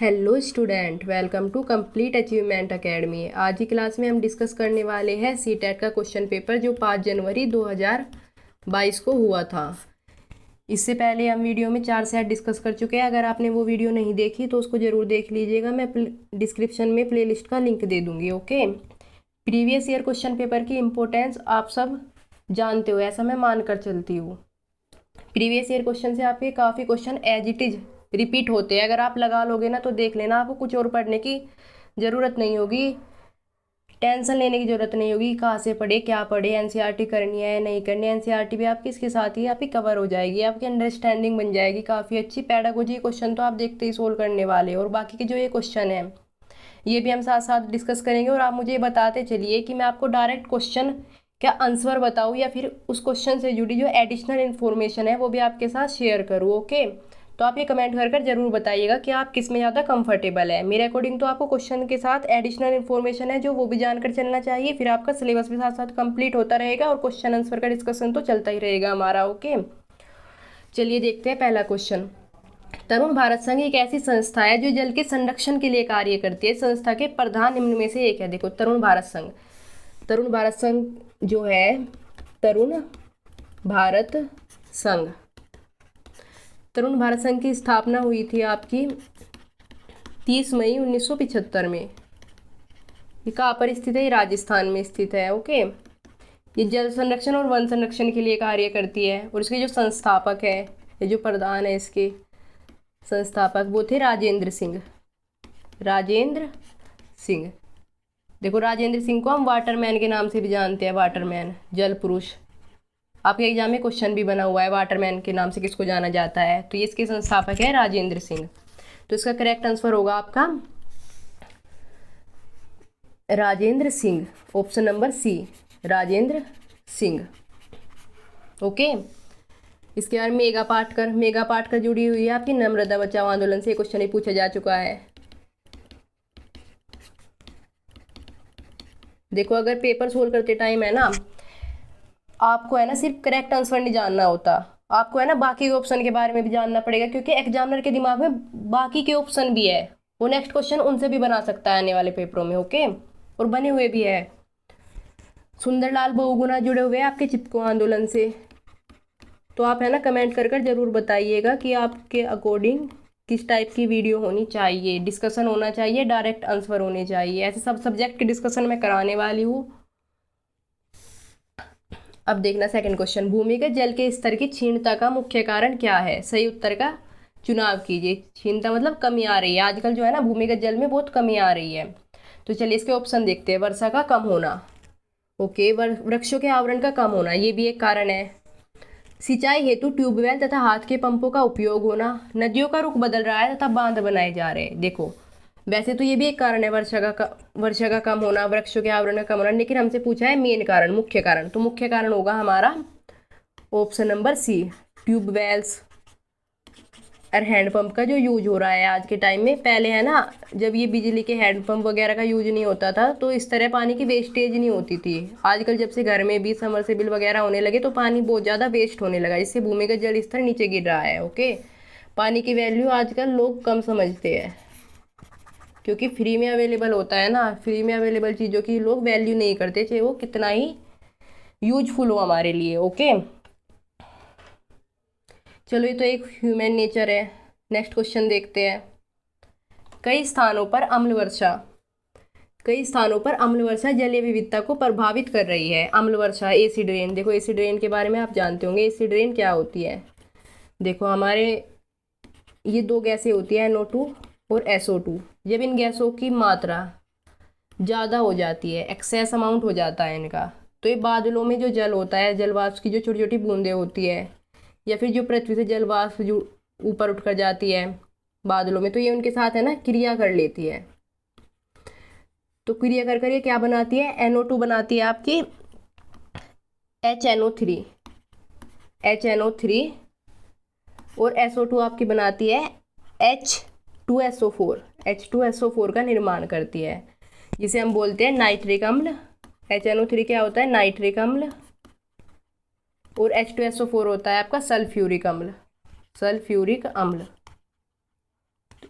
Hello student, welcome to complete achievement academy. आज की class में हम डिस्कस करने वाले हैं सीटेट का क्वेश्चन पेपर जो 5 जनवरी 2022 को हुआ था। इससे पहले हम वीडियो में 4 सेट डिस्कस कर चुके हैं। अगर आपने वो वीडियो नहीं देखी तो उसको ज़रूर देख लीजिएगा। मैं डिस्क्रिप्शन में प्लेलिस्ट का लिंक दे दूँगी। Okay, previous year question paper की इम्पोर्टेंस आप सब जानते हो, ऐसा मैं मान कर चलती हूँ। प्रीवियस ईयर क्वेश्चन से आपके काफ़ी question as it is repeat होते हैं। अगर आप लगा लोगे ना तो देख लेना, आपको कुछ और पढ़ने की ज़रूरत नहीं होगी, टेंशन लेने की ज़रूरत नहीं होगी कहाँ से पढ़े क्या पढ़े, एनसीईआरटी करनी है नहीं करनी है। एनसीईआरटी भी आपकी इसके साथ ही आपकी कवर हो जाएगी, आपकी अंडरस्टैंडिंग बन जाएगी काफ़ी अच्छी। पैडागोजी क्वेश्चन तो आप देखते ही सोल्व करने वाले हो, और बाकी के जो ये क्वेश्चन है ये भी हम साथ साथ डिस्कस करेंगे। और आप मुझे बताते चलिए कि मैं आपको डायरेक्ट क्वेश्चन क्या आंसर बताऊँ या फिर उस क्वेश्चन से जुड़ी जो एडिशनल इन्फॉर्मेशन है वो भी आपके साथ शेयर करूँ। ओके, तो आप ये कमेंट कर जरूर बताइएगा कि आप किस में ज़्यादा कंफर्टेबल है। मेरे अकॉर्डिंग तो आपको क्वेश्चन के साथ एडिशनल इन्फॉर्मेशन है जो वो भी जानकर चलना चाहिए, फिर आपका सिलेबस भी साथ साथ कंप्लीट होता रहेगा और क्वेश्चन आंसर का डिस्कशन तो चलता ही रहेगा हमारा। ओके, चलिए देखते हैं पहला क्वेश्चन। तरुण भारत संघ एक ऐसी संस्था है जो जल के संरक्षण के लिए कार्य करती है। संस्था के प्रधान निम्न में से एक है। देखो, तरुण भारत संघ, तरुण भारत संघ जो है, तरुण भारत संघ, तरुण भारत संघ की स्थापना हुई थी आपकी 30 मई 1975 में। ये कहाँ पर स्थित है? ये राजस्थान में स्थित है। ओके, ये जल संरक्षण और वन संरक्षण के लिए कार्य करती है। और इसके जो संस्थापक है, ये जो प्रधान है इसके संस्थापक, वो थे राजेंद्र सिंह। राजेंद्र सिंह, देखो राजेंद्र सिंह को हम वाटरमैन के नाम से भी जानते हैं। वाटरमैन, जल पुरुष। आपके एग्जाम में क्वेश्चन भी बना हुआ है वाटरमैन के नाम से किसको जाना जाता है, तो ये इसके संस्थापक है राजेंद्र सिंह। तो इसका करेक्ट आंसर होगा आपका Rajendra Singh, option number C, Rajendra Singh. Okay, इसके बाद मेघा पाटकर, मेघा पाटकर जुड़ी हुई है आपकी नर्मदा बचाओ आंदोलन से। क्वेश्चन ही पूछा जा चुका है। देखो, अगर पेपर सोल्व करते टाइम है ना, आपको है ना सिर्फ करेक्ट आंसर नहीं जानना होता, आपको है ना बाकी के ऑप्शन के बारे में भी जानना पड़ेगा, क्योंकि एग्जामिनर के दिमाग में बाकी के ऑप्शन भी है, वो नेक्स्ट क्वेश्चन उनसे भी बना सकता है आने वाले पेपरों में। ओके, और बने हुए भी है। सुंदरलाल बहुगुणा जुड़े हुए हैं आपके चिपको आंदोलन से। तो आप है ना कमेंट कर जरूर बताइएगा कि आपके अकॉर्डिंग किस टाइप की वीडियो होनी चाहिए, डिस्कशन होना चाहिए, डायरेक्ट आंसर होने चाहिए। ऐसे सब सब्जेक्ट की डिस्कशन मैं कराने वाली हूँ। अब देखना सेकंड क्वेश्चन। भूमिगत जल के स्तर की क्षीणता का मुख्य कारण क्या है? सही उत्तर का चुनाव कीजिए। क्षीणता मतलब कमी आ रही है, आजकल जो है ना भूमिगत जल में बहुत कमी आ रही है। तो चलिए इसके ऑप्शन देखते हैं। वर्षा का कम होना, ओके, वृक्षों के आवरण का कम होना, ये भी एक कारण है। सिंचाई हेतु ट्यूबवेल तथा हाथ के पंपों का उपयोग होना, नदियों का रुख बदल रहा है तथा बांध बनाए जा रहे हैं। देखो, वैसे तो ये भी एक कारण है, वर्षा का कम होना, वृक्षों के आवरण का कम होना, लेकिन हमसे पूछा है मेन कारण, मुख्य कारण। तो मुख्य कारण होगा हमारा ऑप्शन नंबर सी, ट्यूबवेल्स और हैंडपंप का जो यूज हो रहा है आज के टाइम में। पहले है ना, जब ये बिजली के हैंडपंप वगैरह का यूज नहीं होता था तो इस तरह पानी की वेस्टेज नहीं होती थी। आजकल जब से घर में भी समरसेबिल वगैरह होने लगे तो पानी बहुत ज़्यादा वेस्ट होने लगा, इससे भूमिगत जल स्तर नीचे गिर रहा है। ओके, पानी की वैल्यू आजकल लोग कम समझते हैं, क्योंकि फ्री में अवेलेबल होता है ना, फ्री में अवेलेबल चीज़ों की लोग वैल्यू नहीं करते, चाहे वो कितना ही यूजफुल हो हमारे लिए। ओके, चलो ये तो एक ह्यूमन नेचर है। नेक्स्ट क्वेश्चन देखते हैं। कई स्थानों पर अम्ल वर्षा, कई स्थानों पर अम्ल वर्षा जलीय विविधता को प्रभावित कर रही है। अम्ल वर्षा, एसिड रेन। देखो, एसिड रेन के बारे में आप जानते होंगे। एसिड रेन क्या होती है? देखो, हमारे ये दो गैसें होती है, NO2 और SO2। जब इन गैसों की मात्रा ज़्यादा हो जाती है, एक्सेस अमाउंट हो जाता है इनका, तो ये बादलों में जो जल होता है, जल वाष्प की जो छोटी छोटी बूंदें होती है, या फिर जो पृथ्वी से जल वाष्प जो ऊपर उठकर जाती है बादलों में, तो ये उनके साथ है ना क्रिया कर लेती है। तो क्रिया कर ये क्या बनाती है? NO2 बनाती है आपकी HNO3, HNO3, और SO2 आपकी बनाती है H2SO4, H2SO4 का निर्माण करती है, जिसे हम बोलते हैं नाइट्रिक अम्ल। HNO3 क्या होता है? नाइट्रिक अम्ल। और H2SO4 होता है आपका सल्फ्यूरिक अम्ल, सल्फ्यूरिक अम्ल।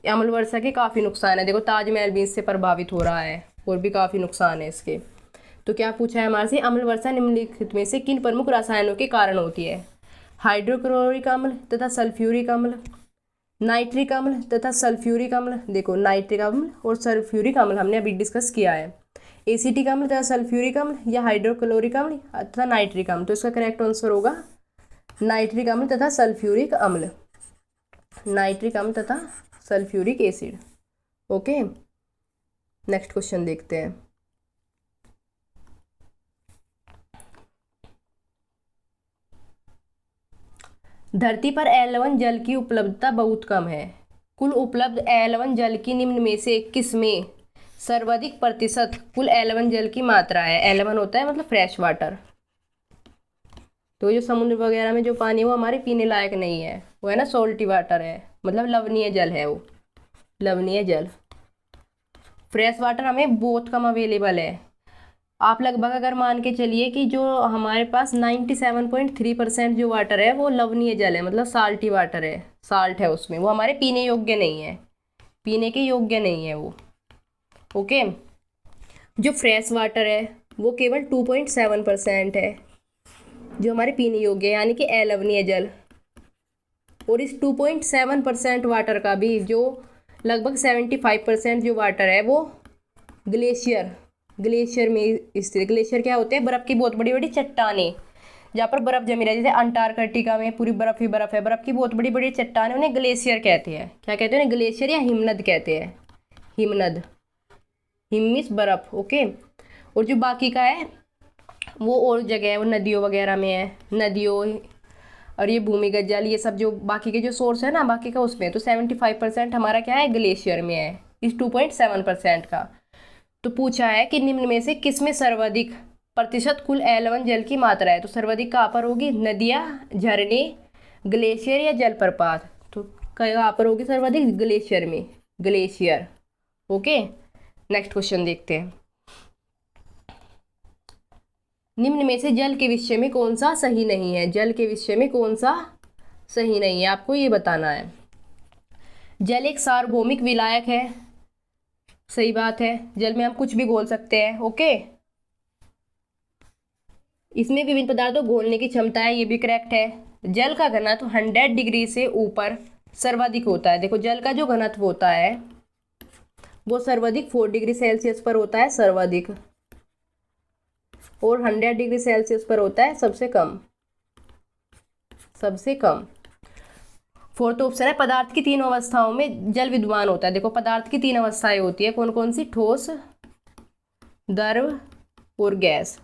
अम्ल वर्षा के काफ़ी नुकसान है, देखो ताजमहल भी इससे प्रभावित हो रहा है और भी काफ़ी नुकसान है इसके। तो क्या पूछा है हमारे से, अम्ल वर्षा निम्नलिखित में से किन प्रमुख रसायनों के कारण होती है? हाइड्रोक्लोरिक अम्ल तथा सल्फ्यूरिक अम्ल, नाइट्रिक अम्ल तथा सल्फ्यूरिक अम्ल। देखो नाइट्रिक अम्ल और सल्फ्यूरिक अम्ल हमने अभी डिस्कस किया है। एसिटिक अम्ल तथा सल्फ्यूरिक अम्ल या हाइड्रोक्लोरिक अम्ल तथा नाइट्रिक अम्ल। तो इसका करेक्ट आंसर होगा नाइट्रिक अम्ल तथा सल्फ्यूरिक अम्ल, नाइट्रिक अम्ल तथा sulphuric acid. Okay, next question देखते हैं। धरती पर एल1 जल की उपलब्धता बहुत कम है। कुल उपलब्ध एल1 जल की निम्न में से किस में सर्वाधिक प्रतिशत कुल एल1 जल की मात्रा है? एल1 होता है मतलब फ्रेश वाटर। तो जो समुद्र वगैरह में जो पानी है वो हमारे पीने लायक नहीं है, वो है ना सॉल्टी वाटर है, मतलब लवणीय जल है वो, लवणीय जल। फ्रेश वाटर हमें बहुत कम अवेलेबल है। आप लगभग अगर मान के चलिए कि जो हमारे पास 97.3% जो वाटर है वो लवणीय जल है, मतलब साल्टी वाटर है, साल्ट है उसमें, वो हमारे पीने योग्य नहीं है, पीने के योग्य नहीं है वो। ओके, जो फ्रेश वाटर है वो केवल 2.7% है जो हमारे पीने योग्य है, यानी कि अलवणीय जल। और इस 2.7% वाटर का भी जो लगभग 75% जो वाटर है वो ग्लेशियर में स्थित। ग्लेशियर क्या होते हैं? बर्फ़ की बहुत बड़ी बड़ी चट्टानें, जहाँ पर बर्फ़ जमी रहती है। जैसे अंटार्कटिका में पूरी बर्फ़ ही बर्फ़ है, बर्फ़ की बहुत बड़ी बड़ी चट्टानें, उन्हें ग्लेशियर कहते हैं। क्या कहते हैं? ग्लेशियर या हिमनद कहते हैं। हिमनद, हिम बर्फ़। ओके, और जो बाकी का है वो और जगह है, वो नदियों वगैरह में है, नदियों और ये भूमिगत जल, ये सब जो बाकी के जो सोर्स है ना बाकी का उसमें। तो 75% हमारा क्या है? ग्लेशियर में है, इस 2.7% का। तो पूछा है कि निम्न में से किस में सर्वाधिक प्रतिशत कुल एल1 जल की मात्रा है? तो सर्वाधिक कहाँ पर होगी? नदियाँ, झरने, ग्लेशियर या जलप्रपात। तो कहाँ पर होगी सर्वाधिक? ग्लेशियर में, ग्लेशियर। ओके, नेक्स्ट क्वेश्चन देखते हैं। निम्न में से जल के विषय में कौन सा सही नहीं है? जल के विषय में कौन सा सही नहीं है आपको ये बताना है। जल एक सार्वभौमिक विलायक है, सही बात है, जल में हम कुछ भी घोल सकते हैं। ओके, इसमें विभिन्न पदार्थों घोलने की क्षमता है, ये भी करेक्ट है। जल का घनत्व 100 डिग्री से ऊपर सर्वाधिक होता है। देखो जल का जो घनत्व होता है वो सर्वाधिक 4 डिग्री सेल्सियस पर होता है, सर्वाधिक, और 100 डिग्री सेल्सियस पर होता है सबसे कम, सबसे कम। फोर्थ ऑप्शन है पदार्थ की तीनों अवस्थाओं में जल विद्यमान होता है। देखो पदार्थ की 3 अवस्थाएं होती है, कौन कौन सी? ठोस, द्रव और गैस।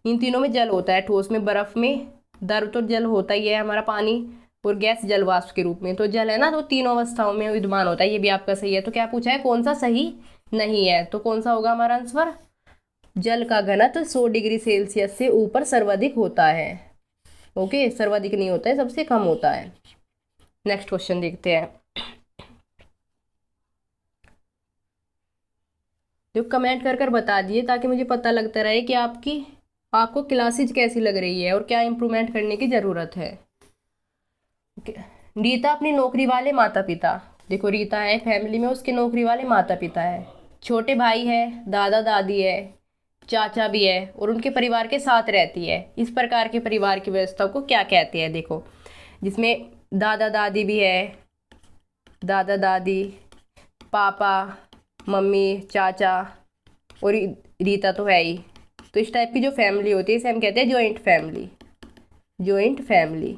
इन तीनों में जल होता है। ठोस में बर्फ में, द्रव तो जल होता ही है हमारा पानी, और गैस जल वाष्प के रूप में। तो जल है ना, तो तीनों अवस्थाओं में विद्यमान होता है, ये भी आपका सही है। तो क्या पूछा है? कौन सा सही नहीं है? तो कौन सा होगा हमारा आंसर? जल का घनत्व 100 डिग्री सेल्सियस से ऊपर सर्वाधिक होता है। ओके, सर्वाधिक नहीं होता है, सबसे कम होता है। नेक्स्ट क्वेश्चन देखते हैं। तो कमेंट कर कर बता दिए ताकि मुझे पता लगता रहे कि आपको क्लासेज कैसी लग रही है और क्या इम्प्रूवमेंट करने की ज़रूरत है। रीता अपनी नौकरी वाले माता पिता, देखो रीता है फैमिली में, उसके नौकरी वाले माता पिता है, छोटे भाई है, दादा दादी है, चाचा भी है, और उनके परिवार के साथ रहती है। इस प्रकार के परिवार की व्यवस्था को क्या कहते हैं? देखो जिसमें दादा दादी भी है, दादा दादी, पापा, मम्मी, चाचा, और रीता तो है ही। तो इस टाइप की जो फैमिली होती है इसे हम कहते हैं जॉइंट फैमिली, जॉइंट फैमिली,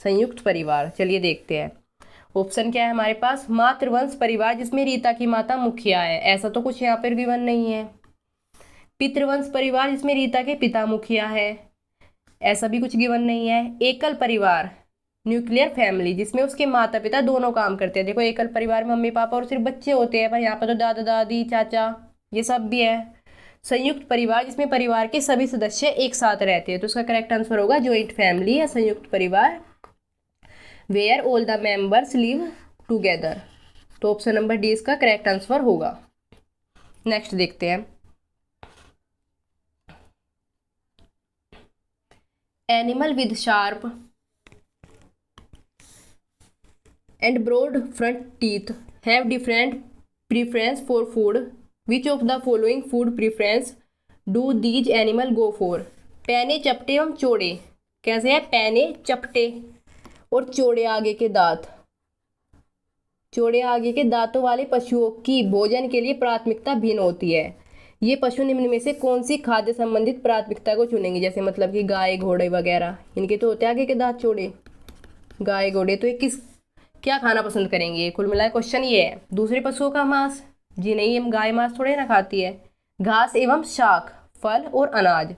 संयुक्त परिवार। चलिए देखते हैं ऑप्शन क्या है हमारे पास। मातृवंश परिवार जिसमें रीता की माता मुखिया है, ऐसा तो कुछ यहाँ पर गिवन नहीं है। पितृवंश परिवार जिसमें रीता के पिता मुखिया है, ऐसा भी कुछ गिवन नहीं है। एकल परिवार, न्यूक्लियर फैमिली, जिसमें उसके माता पिता दोनों काम करते हैं। देखो एकल परिवार में मम्मी पापा और सिर्फ बच्चे होते हैं, पर यहाँ पर तो दादा दादी, चाचा, ये सब भी है। संयुक्त परिवार जिसमें परिवार के सभी सदस्य एक साथ रहते हैं। तो इसका करेक्ट आंसर होगा जॉइंट फैमिली या संयुक्त परिवार, where all the members live together. तो ऑप्शन नंबर डी इसका करेक्ट आंसर होगा। नेक्स्ट देखते हैं। Animal with sharp and broad front teeth have different preference for food, which of the following food preference do these animal go for. पैने चपटे एवं चौड़े, कैसे है, पैने चपटे और चौड़े आगे के दांत, चौड़े आगे के दांतों वाले पशुओं की भोजन के लिए प्राथमिकता भिन्न होती है। ये पशु निम्न में से कौन सी खाद्य संबंधित प्राथमिकता को चुनेंगे, जैसे मतलब कि गाय घोड़े वगैरह, इनके तो होते हैं आगे के दांत चौड़े, गाय घोड़े, तो ये किस क्या खाना पसंद करेंगे। कुल मिलाकर क्वेश्चन ये है, दूसरे पशुओं का मांस, जी नहीं, ये गाय मांस थोड़े ना खाती है। घास एवं शाक, फल और अनाज,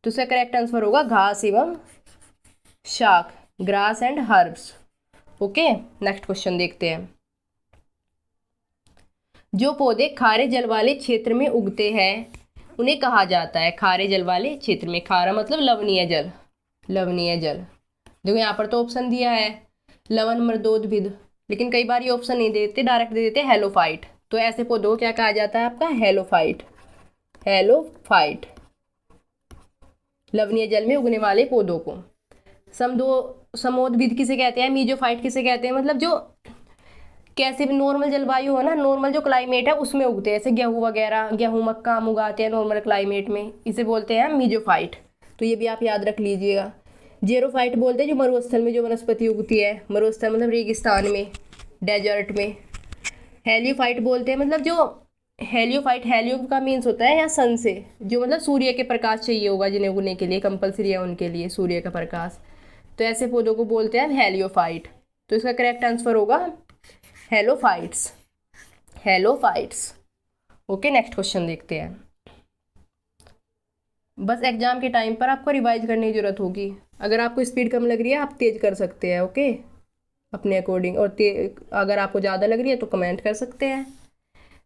तो इसका करेक्ट आंसर होगा घास एवं शाक, grass and herbs. Okay, next question देखते हैं। जो पौधे खारे जल वाले क्षेत्र में उगते हैं उन्हें कहा जाता है, खारे जल वाले क्षेत्र में, खारा मतलब लवणीय जल, लवणीय जल। देखो यहाँ पर तो ऑप्शन दिया है लवण मृदोद्भिद, लेकिन कई बार ये ऑप्शन नहीं देते, डायरेक्ट दे देते हेलोफाइट। तो ऐसे पौधों को क्या कहा जाता है आपका, हेलोफाइट, हेलोफाइट, लवणीय जल में उगने वाले पौधों को। समोद्भिद किसे कहते हैं, मीजोफाइट किसे कहते हैं, मतलब जो कैसे भी नॉर्मल जलवायु हो ना, नॉर्मल जो क्लाइमेट है उसमें उगते हैं, जैसे गेहूँ वगैरह, गेहूँ मक्का हम उगाते हैं नॉर्मल क्लाइमेट में, इसे बोलते हैं मीजोफाइट। तो ये भी आप याद रख लीजिएगा। जेरोफाइट बोलते हैं जो मरुस्थल में जो वनस्पति उगती है, मरुस्थल मतलब रेगिस्तान में, डेजर्ट में। हेलियोफाइट बोलते हैं, मतलब जो हेलियोफाइट, हेलियो का मीन्स होता है यहाँ सन से, जो मतलब सूर्य के प्रकाश चाहिए होगा जिन्हें उगने के लिए, कंपलसरी है उनके लिए सूर्य का प्रकाश, तो ऐसे पौधों को बोलते हैं हेलियोफाइट। तो इसका करेक्ट आंसर होगा halophytes, halophytes. Okay, next question देखते हैं। बस एग्जाम के टाइम पर आपको रिवाइज करने की जरूरत होगी, अगर आपको स्पीड कम लग रही है आप तेज कर सकते हैं, ओके, अपने अकॉर्डिंग, और अगर आपको ज़्यादा लग रही है तो कमेंट कर सकते हैं।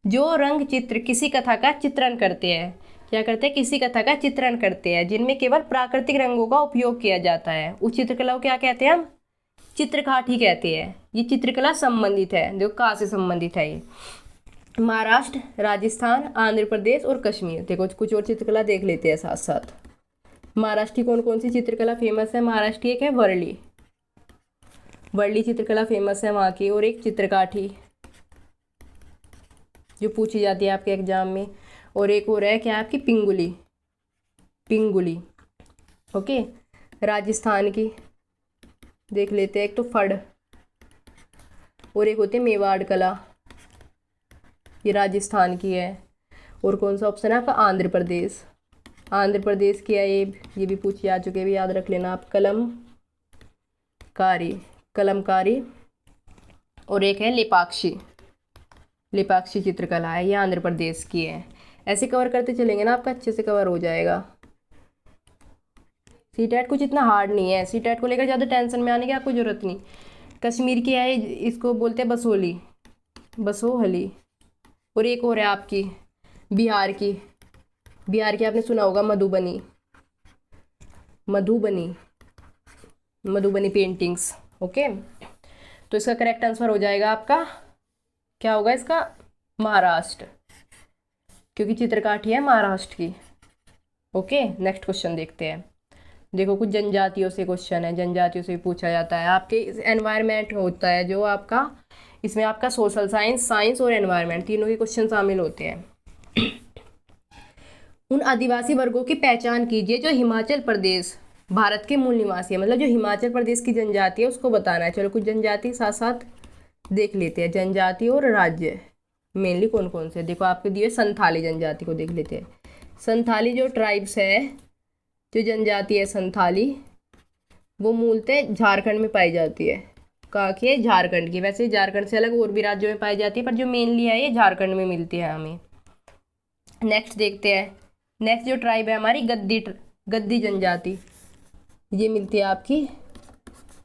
जो रंग चित्र किसी कथा का चित्रण करते हैं, क्या करते हैं, किसी कथा का चित्रण करते हैं जिनमें केवल प्राकृतिक रंगों का उपयोग किया जाता है, उस चित्रकला को क्या कहते हैं हम, चित्रकाठी कहते हैं। ये चित्रकला संबंधित है, देखो कहाँ से संबंधित है ये, महाराष्ट्र, राजस्थान, आंध्र प्रदेश और कश्मीर। देखो कुछ और चित्रकला देख लेते हैं साथ साथ। महाराष्ट्र की कौन कौन सी चित्रकला फेमस है, महाराष्ट्र की एक है वर्ली, वर्ली चित्रकला फेमस है वहाँ की, और एक चित्रकाठी जो पूछी जाती है आपके एग्जाम में, और एक और है क्या आपकी पिंगुली, पिंगुली। ओके, राजस्थान की देख लेते हैं, एक तो फड़, और एक होती है मेवाड़ कला, ये राजस्थान की है। और कौन सा ऑप्शन है आपका, आंध्र प्रदेश, आंध्र प्रदेश की है ये भी पूछी जा चुके, भी याद रख लेना आप, कलमकारी, कलमकारी। और एक है लेपाक्षी, लेपाक्षी चित्रकला है, ये आंध्र प्रदेश की है। ऐसे कवर करते चलेंगे ना आपका अच्छे से कवर हो जाएगा। सीटेट कुछ इतना हार्ड नहीं है, सीटेट को लेकर ज़्यादा टेंशन में आने की आपको ज़रूरत नहीं। कश्मीर की है, इसको बोलते हैं बसोली, बसोहली। और एक और है आपकी बिहार की, बिहार की आपने सुना होगा मधुबनी, मधुबनी, मधुबनी पेंटिंग्स। ओके, तो इसका करेक्ट आंसर हो जाएगा आपका, क्या होगा इसका, महाराष्ट्र, क्योंकि चित्रकाठी है महाराष्ट्र की। ओके, नेक्स्ट क्वेश्चन देखते हैं। देखो कुछ जनजातियों से क्वेश्चन है, जनजातियों से भी पूछा जाता है। आपके एनवायरनमेंट होता है जो आपका, इसमें आपका सोशल साइंस, साइंस और एनवायरनमेंट तीनों के क्वेश्चन शामिल होते हैं। उन आदिवासी वर्गों की पहचान कीजिए जो हिमाचल प्रदेश भारत के मूल निवासी है, मतलब जो हिमाचल प्रदेश की जनजाति है उसको बताना है। चलो कुछ जनजाति साथ साथ देख लेते हैं, जनजाति और राज्य मेनली कौन कौन से। देखो आपके दिए संथाली जनजाति को देख लेते हैं। संथाली जो ट्राइब्स है, जो जनजाति है संथाली, वो मूलतः झारखंड में पाई जाती है। कहाँ की है, झारखंड की। वैसे झारखंड से अलग और भी राज्यों में पाई जाती है, पर जो मेनली है ये झारखंड में मिलती है हमें। नेक्स्ट देखते हैं, नेक्स्ट जो ट्राइब है हमारी गद्दी जनजाति, ये मिलती है आपकी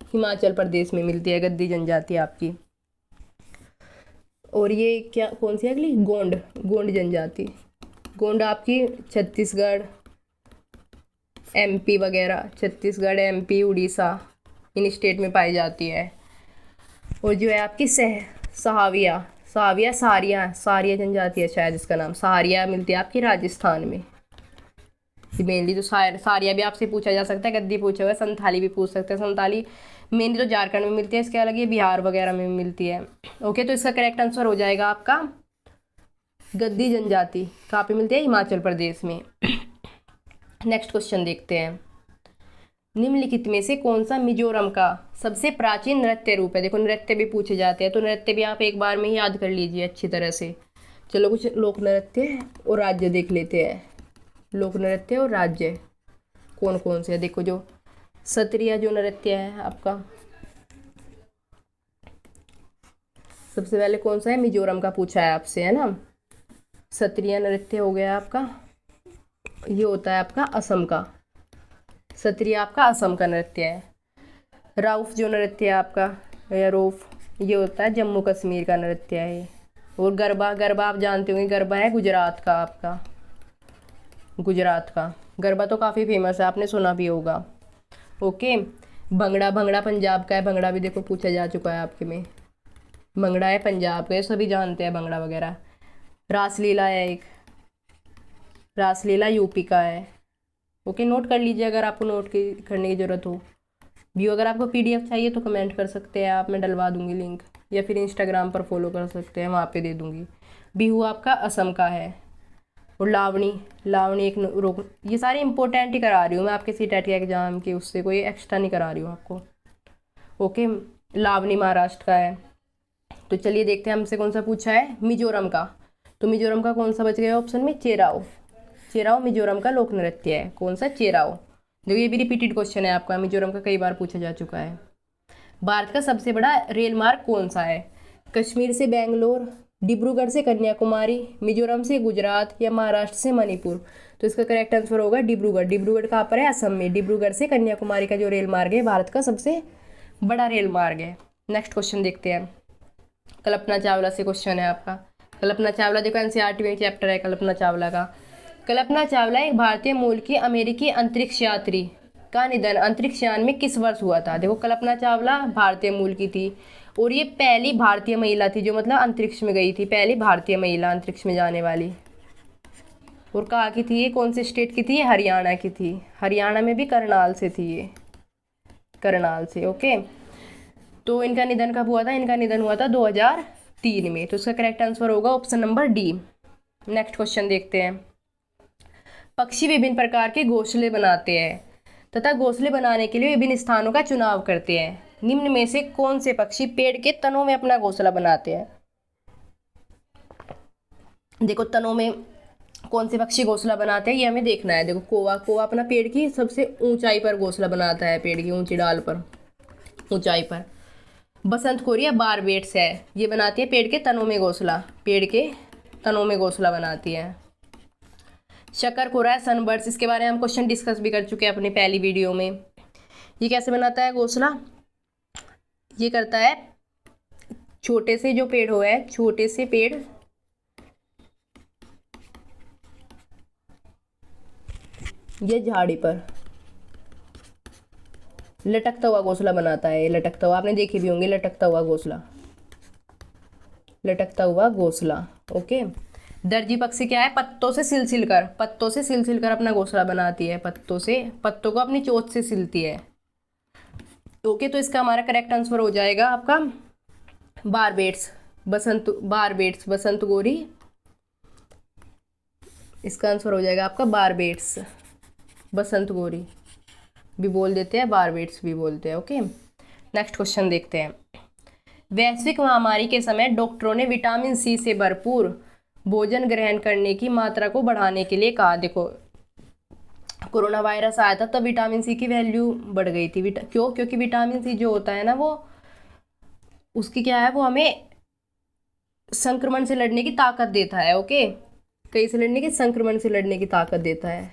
हिमाचल प्रदेश में मिलती है गद्दी जनजाति आपकी। और ये क्या कौन सी है अगली, गोंड जनजाति। गोंड आपकी छत्तीसगढ़, एमपी वगैरह, छत्तीसगढ़, एमपी, उड़ीसा, इन स्टेट में पाई जाती है। और जो है आपकी सहाविया सारिया जनजाति है शायद इसका नाम, सहारिया मिलती है आपकी राजस्थान में। मेनली तो सारिया भी आपसे पूछा जा सकता है, गद्दी पूछा हुआ है, संथाली भी पूछ सकते हैं। संथाली मेनली तो झारखंड में मिलती है, इसके अलग ये बिहार वगैरह में भी मिलती है। ओके, तो इसका करेक्ट आंसर हो जाएगा आपका गद्दी जनजाति। कहाँ पे मिलती है? हिमाचल प्रदेश में। नेक्स्ट क्वेश्चन देखते हैं। निम्नलिखित में से कौन सा मिजोरम का सबसे प्राचीन नृत्य रूप है? देखो नृत्य भी पूछे जाते हैं, तो नृत्य भी आप एक बार में ही याद कर लीजिए अच्छी तरह से। चलो कुछ लोक नृत्य और राज्य देख लेते हैं। लोक नृत्य और राज्य कौन कौन से है? देखो जो सत्रिया जो नृत्य है आपका, सबसे पहले कौन सा है? मिजोरम का पूछा है आपसे, है ना। सत्रिया नृत्य हो गया आपका, ये होता है आपका असम का। सत्रिया आपका असम का नृत्य है। राउफ जो नृत्य है आपका, या रोफ, ये होता है जम्मू कश्मीर का नृत्य है। और गरबा, गरबा आप जानते होंगे, गरबा है गुजरात का आपका, गुजरात का। गरबा तो काफ़ी फेमस है, आपने सुना भी होगा। ओके, भंगड़ा, भंगड़ा पंजाब का है। भंगड़ा भी देखो पूछा जा चुका है आपके में। भंगड़ा है पंजाब का, सभी जानते हैं भंगड़ा वगैरह। रासलीला है एक, रासलीला यूपी का है। ओके, नोट कर लीजिए अगर आपको नोट करने की ज़रूरत हो। व्यू अगर आपको पीडीएफ चाहिए तो कमेंट कर सकते हैं आप, मैं डलवा दूंगी लिंक, या फिर इंस्टाग्राम पर फॉलो कर सकते हैं, वहाँ पे दे दूंगी। बिहू आपका असम का है। और लावणी, लावणी एक रोक, ये सारे इंपॉर्टेंट ही करा रही हूँ मैं आपके सीटेट के एग्जाम के, उससे कोई एक्स्ट्रा नहीं करा रही हूँ आपको। ओके, लावणी महाराष्ट्र का है। तो चलिए देखते हैं हमसे कौन सा पूछा है मिजोरम का। तो मिजोरम का कौन सा बच गया ऑप्शन में? चेराओ। चेराओ मिजोरम का लोक नृत्य है। कौन सा? चेराओ। देखो ये भी रिपीटेड क्वेश्चन है आपका, मिजोरम का कई बार पूछा जा चुका है। भारत का सबसे बड़ा रेल मार्ग कौन सा है? कश्मीर से बेंगलोर, डिब्रूगढ़ से कन्याकुमारी, मिजोरम से गुजरात, या महाराष्ट्र से मणिपुर। तो इसका करेक्ट आंसर होगा डिब्रूगढ़। डिब्रूगढ़ कहाँ पर है? असम में। डिब्रूगढ़ से कन्याकुमारी का जो रेल मार्ग है भारत का सबसे बड़ा रेल मार्ग है। नेक्स्ट क्वेश्चन देखते हैं। कल्पना चावला से क्वेश्चन है आपका। कल्पना चावला देखो एनसीईआरटी में चैप्टर है कल्पना चावला का। कल्पना चावला एक भारतीय मूल की अमेरिकी अंतरिक्ष यात्री का निधन अंतरिक्ष यान में किस वर्ष हुआ था? देखो कल्पना चावला भारतीय मूल की थी और ये पहली भारतीय महिला थी जो मतलब अंतरिक्ष में गई थी, पहली भारतीय महिला अंतरिक्ष में जाने वाली। और कहाँ की थी ये? कौन से स्टेट की थी? ये हरियाणा की थी। हरियाणा में भी करनाल से थी ये, करनाल से। ओके, तो इनका निधन कब हुआ था? इनका निधन हुआ था 2003 में। तो इसका करेक्ट आंसर होगा option number D. Next question देखते हैं। पक्षी विभिन्न प्रकार के घोंसले बनाते हैं तथा घोंसले बनाने के लिए विभिन्न स्थानों का चुनाव करते हैं। निम्न में से कौन से पक्षी पेड़ के तनों में अपना घोंसला बनाते हैं? देखो तनों में कौन से पक्षी घोंसला बनाते हैं ये हमें देखना है। देखो कौवा, कौवा अपना पेड़ की सबसे ऊंचाई पर घोंसला बनाता है, पेड़ की ऊंची डाल पर, ऊंचाई पर। बसंत कोरी या बारबेट्स है, ये बनाती है पेड़ के तनों में घोंसला, पेड़ के तनों में घोंसला बनाती है। शकरकोरा है सनबर्ड्स, इसके बारे में हम क्वेश्चन डिस्कस भी कर चुके हैं अपनी पहली वीडियो में। ये कैसे बनाता है घोंसला? ये करता है छोटे से जो पेड़ हो है, छोटे से पेड़ ये झाड़ी पर लटकता हुआ घोंसला बनाता है। लटकता हुआ आपने देखे भी होंगे, लटकता हुआ घोंसला, लटकता हुआ घोंसला। ओके, दर्जी पक्षी क्या है? पत्तों से सिल कर, पत्तों से सिल कर अपना घोंसला बनाती है, पत्तों से, पत्तों को अपनी चोंच से सिलती है। ओके, तो इसका हमारा करेक्ट आंसर हो जाएगा आपका बारबेट्स, बसंत, बारबेट्स, बसंत गोरी। इसका आंसर हो जाएगा आपका बारबेट्स, बसंत गोरी भी बोल देते हैं, बारबेट्स भी बोलते हैं। ओके, नेक्स्ट क्वेश्चन देखते हैं। वैश्विक महामारी के समय डॉक्टरों ने विटामिन सी से भरपूर भोजन ग्रहण करने की मात्रा को बढ़ाने के लिए कहा। देखो कोरोना वायरस आया था तब विटामिन सी की वैल्यू बढ़ गई थी। क्यों? क्योंकि विटामिन सी जो होता है ना, वो उसकी क्या है, वो हमें संक्रमण से लड़ने की ताकत देता है। ओके, कई से लड़ने की, संक्रमण से लड़ने की ताकत देता है।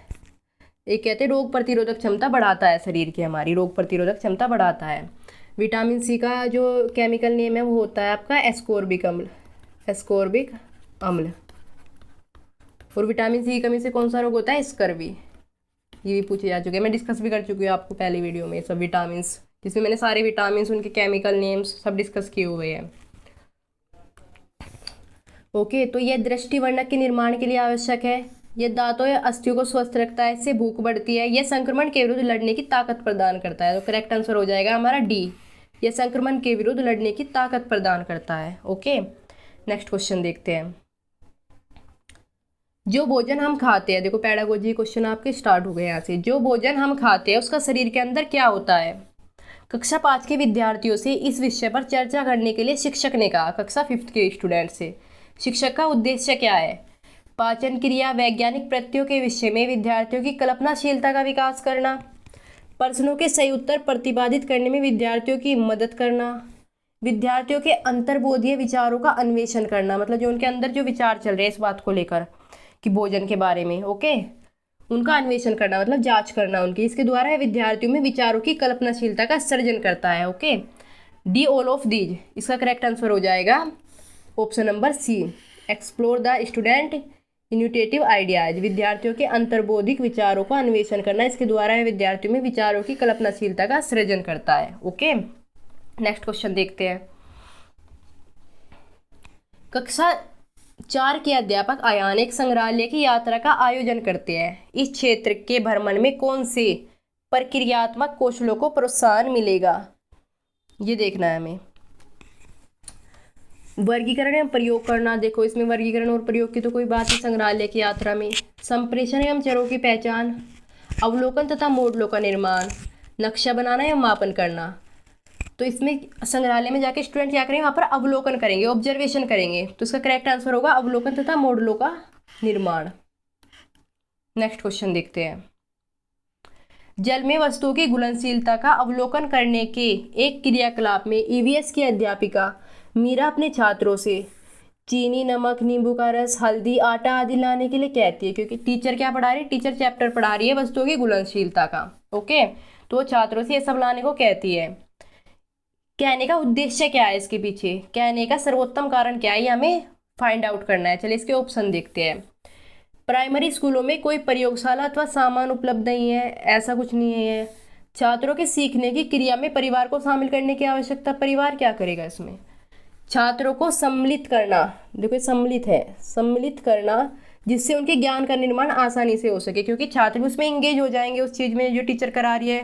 एक कहते हैं रोग प्रतिरोधक क्षमता बढ़ाता है, शरीर की हमारी रोग प्रतिरोधक क्षमता बढ़ाता है। विटामिन सी का जो केमिकल नेम है वो होता है आपका एस्कोर्बिक अम्ल, एस्कोर्बिक अम्ल। और विटामिन सी की कमी से कौन सा रोग होता है? स्कर्वी। ये भी पूछे जा चुके हैं, मैं डिस्कस भी कर चुकी हूँ आपको पहली वीडियो में सब विटामिन, जिसमें मैंने सारे विटामिन उनके केमिकल नेम्स सब डिस्कस किए हुए हैं। ओके, तो यह दृष्टिवर्णक के निर्माण के लिए आवश्यक है, यह दांतों या अस्थियों को स्वस्थ रखता है, इससे भूख बढ़ती है, यह संक्रमण के विरुद्ध लड़ने की ताकत प्रदान करता है। तो करेक्ट आंसर हो जाएगा हमारा डी, यह संक्रमण के विरुद्ध लड़ने की ताकत प्रदान करता है। ओके, नेक्स्ट क्वेश्चन देखते हैं। जो भोजन हम खाते हैं, देखो पेडागोजी क्वेश्चन आपके स्टार्ट हो गए यहाँ से। जो भोजन हम खाते हैं उसका शरीर के अंदर क्या होता है? कक्षा 5 के विद्यार्थियों से इस विषय पर चर्चा करने के लिए शिक्षक ने कहा। कक्षा 5 के स्टूडेंट से शिक्षक का उद्देश्य क्या है? पाचन क्रिया, वैज्ञानिक प्रत्ययों के विषय में विद्यार्थियों की कल्पनाशीलता का विकास करना, प्रश्नों के सही उत्तर प्रतिपादित करने में विद्यार्थियों की मदद करना, विद्यार्थियों के अंतर्बोधीय विचारों का अन्वेषण करना, मतलब जो उनके अंदर जो विचार चल रहे हैं इस बात को लेकर कि भोजन के बारे में, ओके, उनका अन्वेषण करना मतलब जांच करना उनकी। इसके द्वारा विद्यार्थियों में विचारों की कल्पनाशीलता का सृजन करता है। Okay, D all of these, इसका करेक्ट आंसर हो जाएगा option number C, explore the student intuitive ideas, विद्यार्थियों के अंतर्बोधिक विचारों का अन्वेषण करना, इसके द्वारा विद्यार्थियों में विचारों की कल्पनाशीलता का सृजन करता है। ओके, नेक्स्ट क्वेश्चन देखते हैं। कक्षा 4 के अध्यापक आयान एक संग्रहालय की यात्रा का आयोजन करते हैं। इस क्षेत्र के भ्रमण में कौन से प्रक्रियात्मक कौशलों को प्रोत्साहन मिलेगा? ये देखना है हमें। वर्गीकरण एवं प्रयोग करना, देखो इसमें वर्गीकरण और प्रयोग की तो कोई बात नहीं संग्रहालय की यात्रा में। संप्रेषण एवं चरों की पहचान, अवलोकन तथा मॉडलों का निर्माण, नक्शा बनाना एवं मापन करना। तो इसमें संग्रहालय में जाके स्टूडेंट क्या करेंगे? वहाँ पर अवलोकन करेंगे, ऑब्जर्वेशन करेंगे। तो इसका करेक्ट आंसर होगा अवलोकन तथा मॉडलों का निर्माण। नेक्स्ट क्वेश्चन देखते हैं। जल में वस्तुओं की घुलनशीलता का अवलोकन करने के एक क्रियाकलाप में ईवीएस की अध्यापिका मीरा अपने छात्रों से चीनी, नमक, नींबू का रस, हल्दी, आटा आदि लाने के लिए कहती है, क्योंकि टीचर क्या पढ़ा रही है? टीचर चैप्टर पढ़ा रही है वस्तुओं की घुलनशीलता का। ओके, तो वो छात्रों से ये सब लाने को कहती है। कहने का उद्देश्य क्या है इसके पीछे? कहने का सर्वोत्तम कारण क्या है? ये हमें फाइंड आउट करना है। चलिए इसके ऑप्शन देखते हैं। प्राइमरी स्कूलों में कोई प्रयोगशाला अथवा सामान उपलब्ध नहीं है, ऐसा कुछ नहीं है। छात्रों के सीखने की क्रिया में परिवार को शामिल करने की आवश्यकता, परिवार क्या करेगा इसमें? छात्रों को सम्मिलित करना, देखो सम्मिलित है, सम्मिलित करना जिससे उनके ज्ञान का निर्माण आसानी से हो सके, क्योंकि छात्र उसमें इंगेज हो जाएंगे उस चीज़ में जो टीचर करा रही है।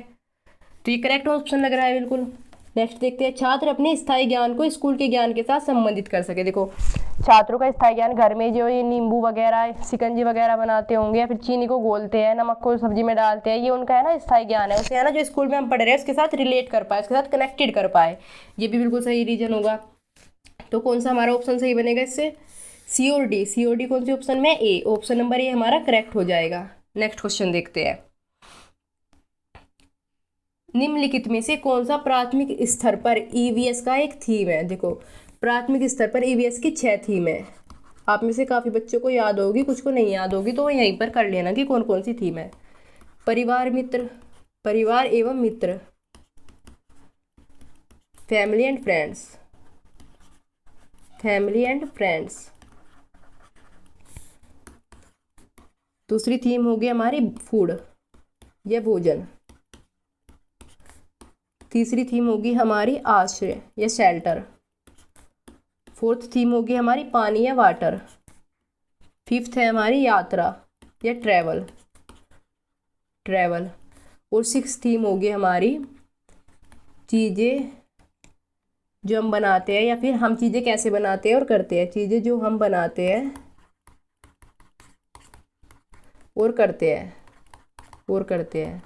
तो ये करेक्ट ऑप्शन लग रहा है बिल्कुल। नेक्स्ट देखते हैं। छात्र अपने स्थायी ज्ञान को स्कूल के ज्ञान के साथ संबंधित कर सके। देखो छात्रों का स्थायी ज्ञान घर में जो ये नींबू वगैरह, शिकंजी वगैरह बनाते होंगे या फिर चीनी को घोलते हैं, नमक को सब्जी में डालते हैं, ये उनका है ना स्थायी ज्ञान है। उसे है ना जो स्कूल में हम पढ़ रहे हैं उसके साथ रिलेट कर पाए, उसके साथ कनेक्टेड कर पाए। ये भी बिल्कुल सही रीजन होगा। तो कौन सा हमारा ऑप्शन सही बनेगा इससे? सी और डी। सी और डी कौन से ऑप्शन में? ए, ऑप्शन नंबर ए हमारा करेक्ट हो जाएगा। नेक्स्ट क्वेश्चन देखते हैं। निम्नलिखित में से कौन सा प्राथमिक स्तर पर ईवीएस का एक थीम है? देखो प्राथमिक स्तर पर ईवीएस की 6 थीम है। आप में से काफ़ी बच्चों को याद होगी, कुछ को नहीं याद होगी, तो यहीं पर कर लेना कि कौन कौन सी थीम है। परिवार मित्र, परिवार एवं मित्र, family and friends, family and friends. दूसरी थीम होगी हमारी फूड या भोजन। तीसरी थीम होगी हमारी आश्रय या शेल्टर। फोर्थ थीम होगी हमारी पानी या वाटर। फिफ्थ है हमारी यात्रा या ट्रैवल, ट्रैवल। और सिक्स थीम होगी हमारी चीज़ें जो हम बनाते हैं, या फिर हम चीज़ें कैसे बनाते हैं और करते हैं। चीज़ें जो हम बनाते हैं और करते हैं, और करते हैं।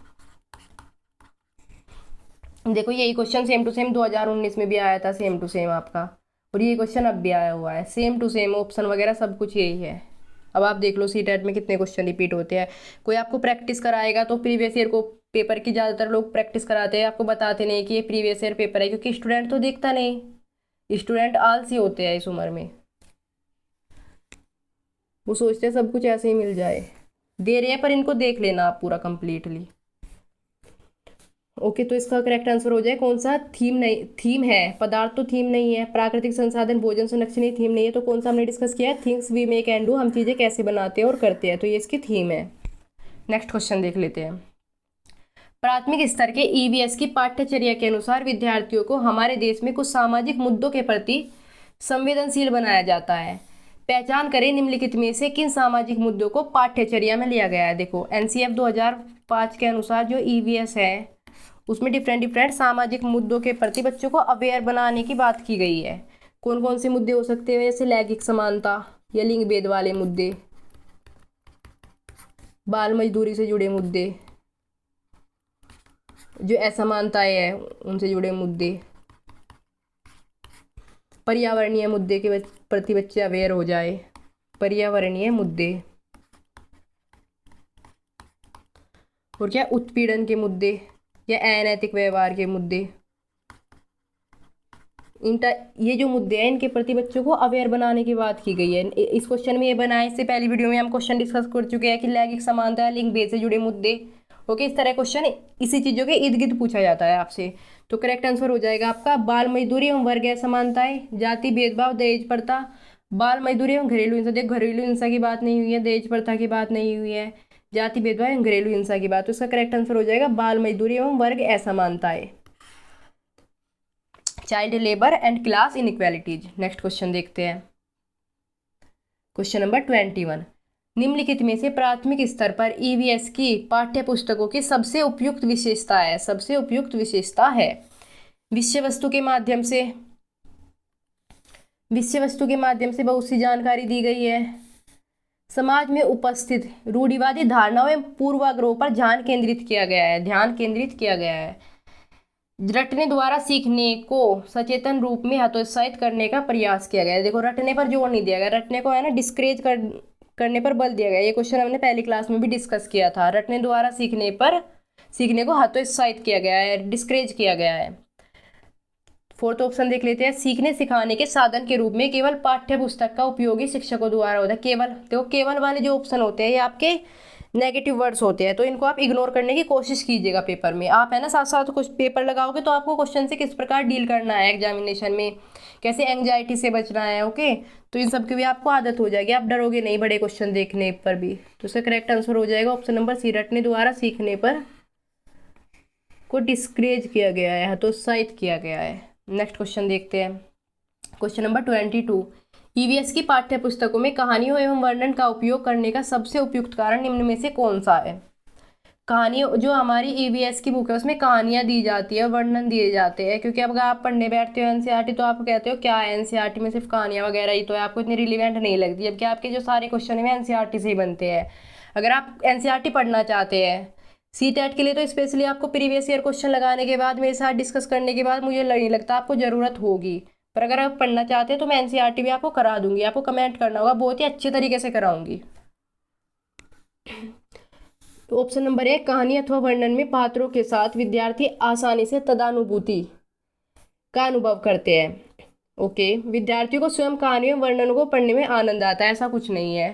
देखो यही क्वेश्चन सेम टू सेम 2019 में भी आया था, सेम टू सेम आपका, और ये क्वेश्चन अब भी आया हुआ है सेम टू सेम। ऑप्शन वगैरह सब कुछ यही है। अब आप देख लो सीटेट में कितने क्वेश्चन रिपीट होते हैं। कोई आपको प्रैक्टिस कराएगा तो प्रीवियस ईयर को पेपर की ज़्यादातर लोग प्रैक्टिस कराते हैं, आपको बताते नहीं कि ये प्रीवियस ईयर पेपर है, क्योंकि स्टूडेंट तो देखता नहीं, स्टूडेंट आलसी होते हैं इस उम्र में। वो सोचते हैं सब कुछ ऐसे ही मिल जाए, दे रहे हैं पर इनको देख लेना आप पूरा कंप्लीटली। ओके, तो इसका करेक्ट आंसर हो जाए कौन सा? थीम नहीं, थीम है पदार्थ तो थीम नहीं है। प्राकृतिक संसाधन, भोजन, संरक्षण ये थीम नहीं है। तो कौन सा हमने डिस्कस किया है? Things we make and do, हम चीज़ें कैसे बनाते हैं और करते हैं, तो ये इसकी थीम है। नेक्स्ट क्वेश्चन देख लेते हैं। प्राथमिक स्तर के ईवीएस की पाठ्यचर्या के अनुसार विद्यार्थियों को हमारे देश में कुछ सामाजिक मुद्दों के प्रति संवेदनशील बनाया जाता है। पहचान करें निम्नलिखित में से किन सामाजिक मुद्दों को पाठ्यचर्या में लिया गया है। देखो एनसीएफ 2005 के अनुसार जो ईवीएस है उसमें डिफरेंट डिफरेंट सामाजिक मुद्दों के प्रति बच्चों को अवेयर बनाने की बात की गई है। कौन कौन से मुद्दे हो सकते हैं, जैसे लैंगिक समानता या लिंग भेद वाले मुद्दे, बाल मजदूरी से जुड़े मुद्दे, जो असमानताएं हैं उनसे जुड़े मुद्दे, पर्यावरणीय मुद्दे के प्रति बच्चे अवेयर हो जाए, पर्यावरणीय मुद्दे, और क्या उत्पीड़न के मुद्दे या अनैतिक व्यवहार के मुद्दे। ये जो मुद्दे हैं इनके प्रति बच्चों को अवेयर बनाने की बात की गई है। इस क्वेश्चन में ये बनाए, इससे पहली वीडियो में हम क्वेश्चन डिस्कस कर चुके हैं कि लैंगिक समानता, लिंग भेद से जुड़े मुद्दे। ओके, इस तरह क्वेश्चन इसी चीज़ों के इर्द गिर्द पूछा जाता है आपसे। तो करेक्ट आंसर हो जाएगा आपका बाल मजदूरी एवं वर्ग असमानताएं, जाति भेदभाव, दहेज प्रथा, बाल मजदूरी एवं घरेलू हिंसा। देखो घरेलू हिंसा की बात नहीं हुई है, दहेज प्रथा की बात नहीं हुई है, जाति भेदभाव एवं घरेलू हिंसा की बात। तो इसका करेक्ट आंसर हो जाएगा बाल मजदूरी एवं वर्ग असमानताएं, child labour and class inequalities. Next question देखते हैं, क्वेश्चन नंबर 21। निम्नलिखित में से प्राथमिक स्तर पर ईवीएस की पाठ्य पुस्तकों की सबसे उपयुक्त विशेषता है। सबसे उपयुक्त विशेषता है विषय वस्तु के माध्यम से, विषय वस्तु के माध्यम से बहुत सी जानकारी दी गई है, समाज में उपस्थित रूढ़िवादी धारणाओं एवं पूर्वाग्रहों पर ध्यान केंद्रित किया गया है, ध्यान केंद्रित किया गया है, रटने द्वारा सीखने को सचेतन रूप में हतोत्साहित करने का प्रयास किया गया है। देखो रटने पर जोर नहीं दिया गया, रटने को है ना डिस्करेज करने पर बल दिया गया। ये क्वेश्चन हमने पहली क्लास में भी डिस्कस किया था। रटने द्वारा सीखने को हतोत्साहित किया गया है, डिस्करेज किया गया है। फोर्थ ऑप्शन देख लेते हैं, सीखने सिखाने के साधन के रूप में केवल पाठ्य पुस्तक का उपयोगी शिक्षकों द्वारा होता है। केवल, देखो केवल वाले जो ऑप्शन होते हैं ये आपके नेगेटिव वर्ड्स होते हैं, तो इनको आप इग्नोर करने की कोशिश कीजिएगा पेपर में। आप है ना साथ साथ कुछ पेपर लगाओगे तो आपको क्वेश्चन से किस प्रकार डील करना है एग्जामिनेशन में, कैसे एंग्जाइटी से बचना है। ओके, तो इन सब की भी आपको आदत हो जाएगी, आप डरोगे नहीं बड़े क्वेश्चन देखने पर भी। तो इसका करेक्ट आंसर हो जाएगा ऑप्शन नंबर सी, रटने द्वारा सीखने पर को डिस्करेज किया गया है, हतोत्साहित किया गया है। नेक्स्ट क्वेश्चन देखते हैं, क्वेश्चन नंबर 22। ईवीएस की पाठ्य पुस्तकों में कहानियों एवं वर्णन का उपयोग करने का सबसे उपयुक्त कारण निम्न में से कौन सा है। कहानी, जो हमारी ईवीएस की बुक है उसमें कहानियाँ दी जाती है, वर्णन दिए जाते हैं, क्योंकि अब अगर आप पढ़ने बैठते हो एनसीईआरटी तो आप कहते हो क्या है एनसीईआरटी में सिर्फ कहानियाँ वगैरह ही तो है, आपको इतनी रिलेवेंट नहीं लगती, जबकि आपके जो सारे क्वेश्चन है एनसीईआरटी से ही बनते हैं। अगर आप एनसीईआरटी पढ़ना चाहते हैं सीटेट के लिए तो स्पेशली आपको प्रीवियस ईयर क्वेश्चन लगाने के बाद, मेरे साथ डिस्कस करने के बाद मुझे नहीं लगता आपको ज़रूरत होगी। पर अगर आप पढ़ना चाहते हैं तो मैं एनसीईआरटी भी आपको करा दूंगी, आपको कमेंट करना होगा, बहुत ही अच्छे तरीके से कराऊंगी। तो ऑप्शन नंबर 1, कहानी अथवा वर्णन में पात्रों के साथ विद्यार्थी आसानी से तदानुभूति का अनुभव करते हैं। ओके, विद्यार्थियों को स्वयं कहानियों वर्णनों को पढ़ने में आनंद आता है, ऐसा कुछ नहीं है।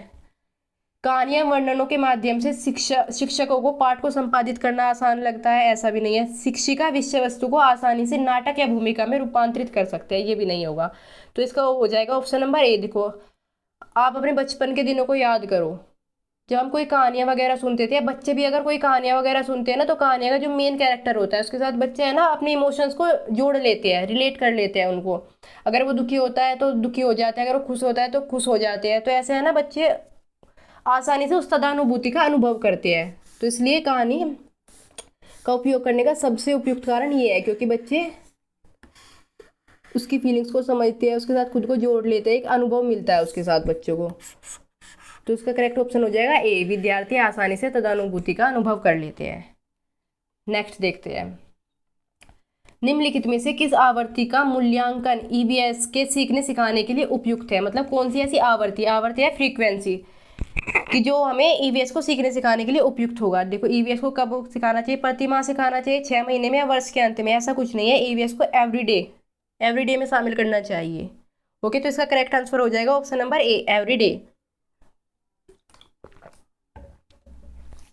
कहानियां वर्णनों के माध्यम से शिक्षकों को पाठ को संपादित करना आसान लगता है, ऐसा भी नहीं है। शिक्षिका विषय वस्तु को आसानी से नाटक या भूमिका में रूपांतरित कर सकते हैं, ये भी नहीं होगा। तो इसका हो जाएगा ऑप्शन नंबर ए। देखो आप अपने बचपन के दिनों को याद करो, जब हम कोई कहानियां वगैरह सुनते थे, बच्चे भी अगर कोई कहानियां वगैरह सुनते हैं ना, तो कहानियां का जो मेन कैरेक्टर होता है उसके साथ बच्चे है ना अपने इमोशंस को जोड़ लेते हैं, रिलेट कर लेते हैं उनको। अगर वो दुखी होता है तो दुखी हो जाते हैं, अगर वो खुश होता है तो खुश हो जाते हैं। तो ऐसे है ना बच्चे आसानी से उस तदानुभूति का अनुभव करते हैं। तो इसलिए कहानी का उपयोग करने का सबसे उपयुक्त कारण ये है, क्योंकि बच्चे उसकी फीलिंग्स को समझते हैं, उसके साथ खुद को जोड़ लेते हैं, एक अनुभव मिलता है उसके साथ बच्चों को। तो इसका करेक्ट ऑप्शन हो जाएगा ए, विद्यार्थी आसानी से तदानुभूति का अनुभव कर लेते हैं। नेक्स्ट देखते हैं, निम्नलिखित में से किस आवृत्ति का मूल्यांकन ईवीएस के सीखने सिखाने के लिए उपयुक्त है। मतलब कौन सी ऐसी आवृत्ति है फ्रीक्वेंसी कि जो हमें ईवीएस को सीखने सिखाने के लिए उपयुक्त होगा। देखो ईवीएस को कब सिखाना चाहिए, प्रति माह सिखाना चाहिए, 6 महीने में या वर्ष के अंत में, ऐसा कुछ नहीं है। ईवीएस को एवरीडे में शामिल करना चाहिए। ओके, तो इसका करेक्ट आंसर हो जाएगा ऑप्शन नंबर ए, एवरीडे।